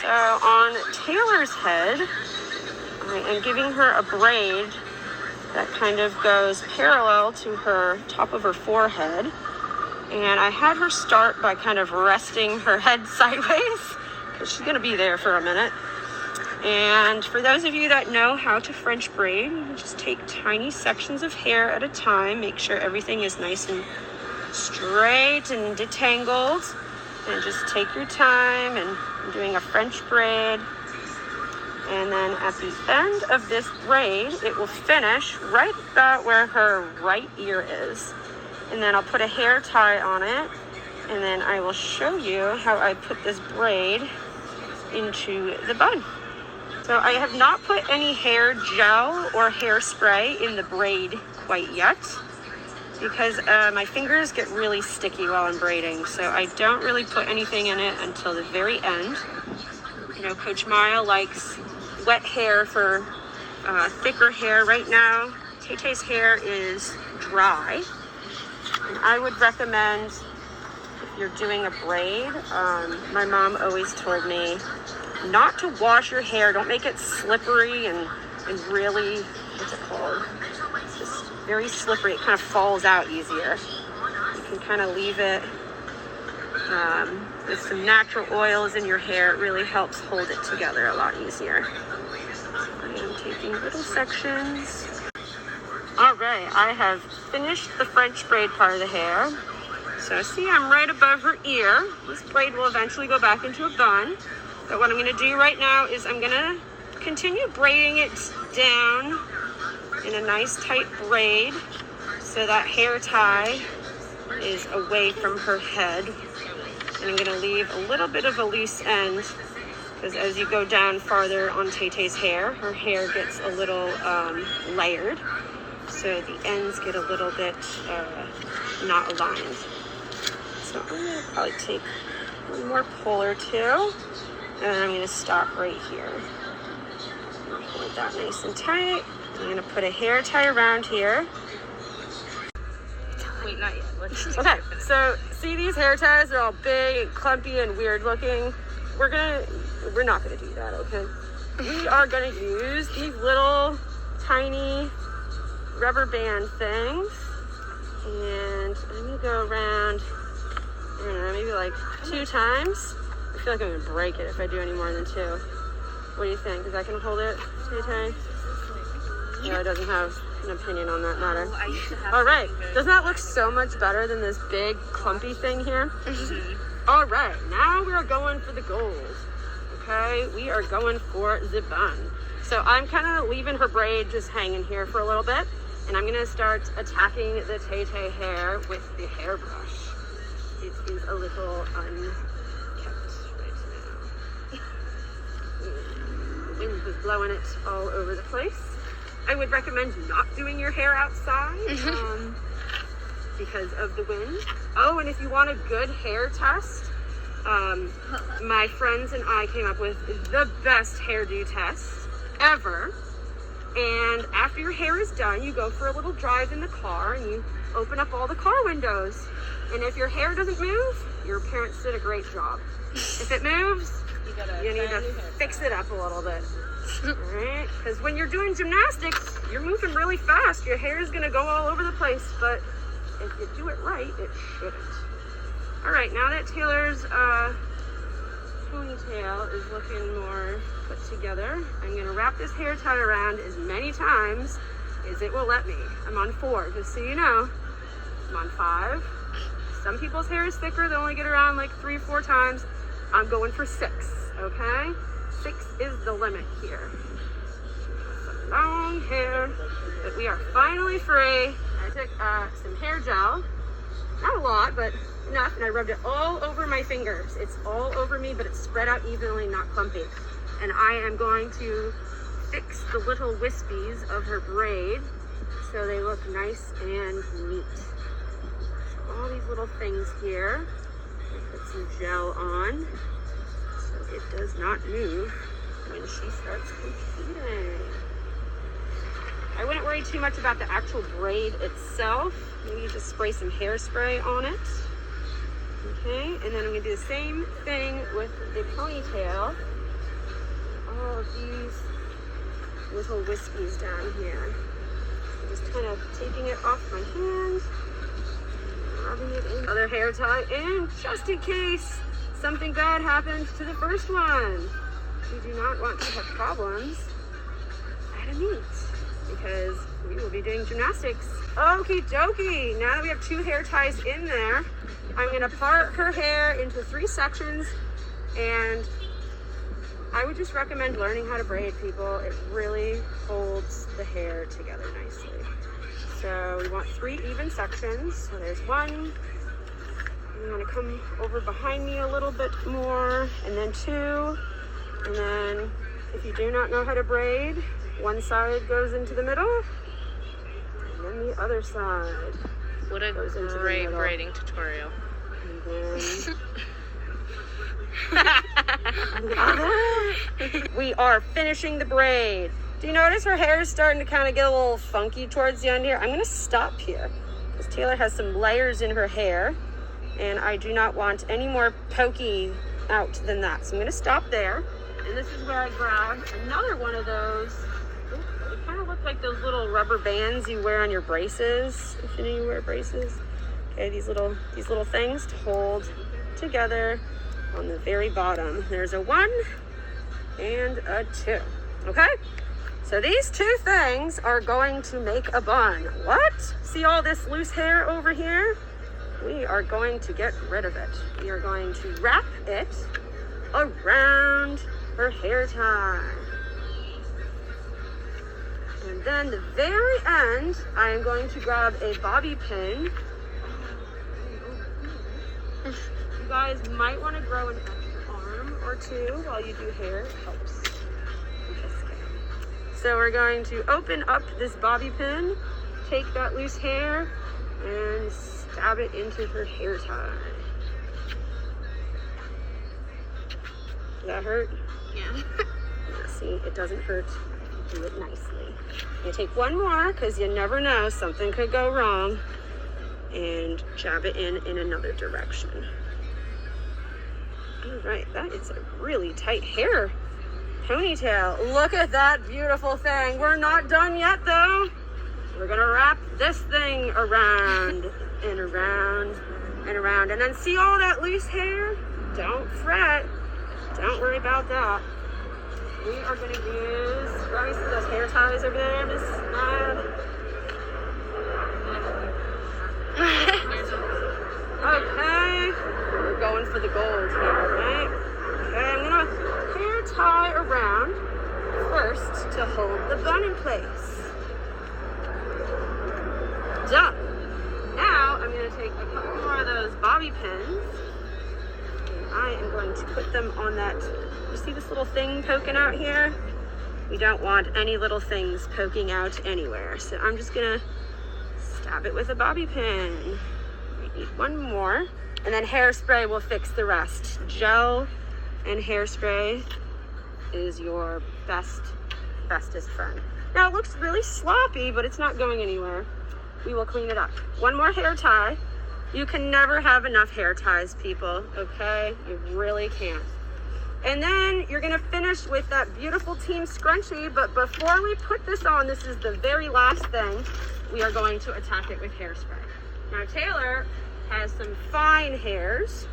on Taylor's head, I am giving her a braid that kind of goes parallel to her top of her forehead. And I had her start by kind of resting her head sideways, because she's going to be there for a minute. And for those of you that know how to French braid, you just take tiny sections of hair at a time, make sure everything is nice and straight and detangled, and just take your time. And I'm doing a French braid. And then at the end of this braid, it will finish right about where her right ear is. And then I'll put a hair tie on it, and then I will show you how I put this braid into the bun. So I have not put any hair gel or hairspray in the braid quite yet, because my fingers get really sticky while I'm braiding. So I don't really put anything in it until the very end. You know, Coach Maya likes wet hair for thicker hair. Right now, Tay-Tay's hair is dry. And I would recommend, if you're doing a braid, my mom always told me not to wash your hair. Don't make it slippery and really, what's it called? It's just very slippery. It kind of falls out easier. You can kind of leave it with some natural oils in your hair. It really helps hold it together a lot easier. So I am taking little sections. All right, I have finished the French braid part of the hair. So see, I'm right above her ear. This braid will eventually go back into a bun. But what I'm gonna do right now is I'm gonna continue braiding it down in a nice tight braid so that hair tie is away from her head. And I'm gonna leave a little bit of a loose end, because as you go down farther on Tay-Tay's hair, her hair gets a little layered. So the ends get a little bit not aligned. So I'm going to probably take one more pull or two, and then I'm going to stop right here. Hold that nice and tight. I'm going to put a hair tie around here. Wait, not yet. Okay, so see these hair ties? They're all big and clumpy and weird looking. We're not going to do that, okay? We are going to use these little tiny rubber band things, and I'm gonna go around, I don't know, maybe like 2 times. I feel like I'm gonna break it if I do any more than 2. What do you think? Is that gonna hold it, Tay-Tay? No, it doesn't have an opinion on that matter. All right, doesn't that look so much better than this big clumpy thing here? All right, now we are going for the gold. Okay, we are going for the bun. So I'm kind of leaving her braid just hanging here for a little bit. And I'm gonna start attacking the Tay-Tay hair with the hairbrush. It is a little unkept right now. The wind is blowing it all over the place. I would recommend not doing your hair outside because of the wind. Oh, and if you want a good hair test, my friends and I came up with the best hairdo test ever. And after your hair is done, you go for a little drive in the car and you open up all the car windows. And if your hair doesn't move, your parents did a great job. If it moves, you need to fix it up a little bit. Alright? Because when you're doing gymnastics, you're moving really fast. Your hair is going to go all over the place. But if you do it right, it shouldn't. Alright, now that Taylor's ponytail is looking more put together, I'm going to wrap this hair tie around as many times as it will let me. I'm on 4, just so you know. I'm on 5. Some people's hair is thicker, they only get around like 3-4 times. I'm going for 6, okay? 6 is the limit here. Some long hair, but we are finally free. I took some hair gel, not a lot, but enough, and I rubbed it all over my fingers. It's all over me, but it's spread out evenly, not clumpy. And I am going to fix the little wispies of her braid so they look nice and neat. So all these little things here, I put some gel on so it does not move when she starts competing. I wouldn't worry too much about the actual braid itself. Maybe just spray some hairspray on it. Okay, and then I'm gonna do the same thing with the ponytail. all of these little wispies down here. So just kind of taking it off my hand, rubbing it in other hair tie, and just in case something bad happens to the first one, we do not want to have problems at a meet because we will be doing gymnastics. Okie dokie, now that we have 2 hair ties in there, I'm gonna part her hair into 3 sections, and I would just recommend learning how to braid, people. It really holds the hair together nicely. So we want 3 even sections. So there's 1. I'm gonna come over behind me a little bit more, and then 2. And then if you do not know how to braid, one side goes into the middle, and then the other side what a goes into great the middle. braiding tutorial. And then the other. We are finishing the braid. Do you notice her hair is starting to kind of get a little funky towards the end here? I'm gonna stop here because Taylor has some layers in her hair and I do not want any more pokey out than that. So I'm gonna stop there. And this is where I grab another one of those. They kind of look like those little rubber bands you wear on your braces, if you know you wear braces. Okay, these little things to hold together on the very bottom. There's a 1 and a 2. Okay? So these 2 things are going to make a bun. What? See all this loose hair over here? We are going to get rid of it. We are going to wrap it around her hair tie. And then the very end, I am going to grab a bobby pin. You guys might want to grow an extra arm or 2 while you do hair. It helps. So we're going to open up this bobby pin, take that loose hair, and stab it into her hair tie. Does that hurt? Yeah. See, it doesn't hurt. Do it nicely. You take 1 more because you never know, something could go wrong, and jab it in another direction. All right, that is a really tight hair ponytail. Look at that beautiful thing. We're not done yet though. We're gonna wrap this thing around and around and around, and then see all that loose hair? Don't fret. Don't worry about that. We are going to use, let me see those hair ties over there, Miss Mad. Okay, we're going for the gold here, right? Okay, I'm going to hair tie around first to hold the bun in place. Done. Now I'm going to take a couple more of those bobby pins. I am going to put them on that, you see this little thing poking out here? We don't want any little things poking out anywhere. So I'm just gonna stab it with a bobby pin. We need 1 more. And then hairspray will fix the rest. Gel and hairspray is your bestest friend. Now it looks really sloppy, but it's not going anywhere. We will clean it up. 1 more hair tie. You can never have enough hair ties, people, okay? You really can't. And then you're gonna finish with that beautiful team scrunchie, but before we put this on, this is the very last thing, we are going to attack it with hairspray. Now Taylor has some fine hairs,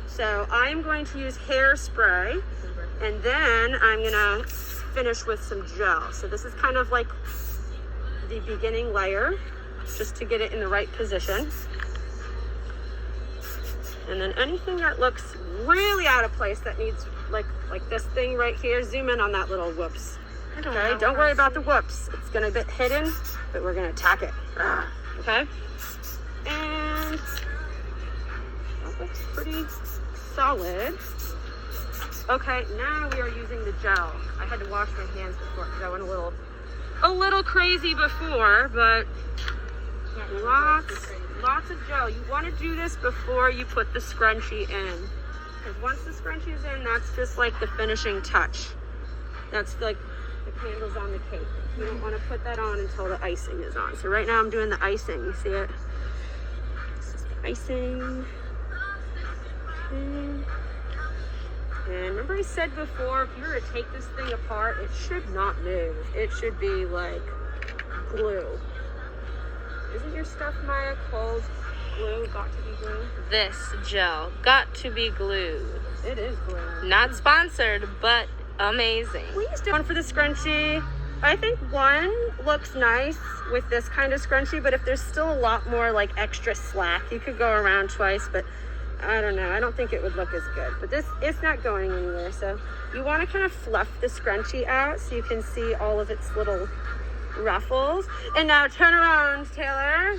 so I'm going to use hairspray, and then I'm gonna finish with some gel. So this is kind of like the beginning layer, just to get it in the right position. And then anything that looks really out of place that needs, like this thing right here, zoom in on that little whoops. Okay, don't worry about the whoops. It's gonna get hidden, but we're gonna attack it. Okay? And that looks pretty solid. Okay, now we are using the gel. I had to wash my hands before because I went a little crazy before, but lots of gel. You want to do this before you put the scrunchie in, because once the scrunchie is in, that's just like the finishing touch. That's like the candles on the cake. You don't want to put that on until the icing is on. So right now I'm doing the icing. You see it? This is the icing. pin. Remember I said before, if you were to take this thing apart, it should not move. It should be like glue. Isn't your stuff, Maya, called glue? Got to be glue? This gel got to be glued. It is glue. Not sponsored, but amazing. We used to one for the scrunchie. I think one looks nice with this kind of scrunchie, but if there's still a lot more like extra slack, you could go around twice, but I don't know. I don't think it would look as good. But this, it's not going anywhere. So you want to kind of fluff the scrunchie out so you can see all of its little ruffles. And now turn around, Taylor.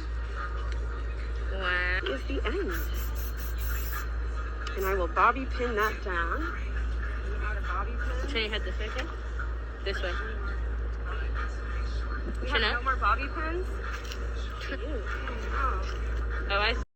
Wow. Is the end. And I will bobby pin that down. You add a bobby pin. Turn your head this way, okay? This way. We have no more bobby pins. Oh, I see.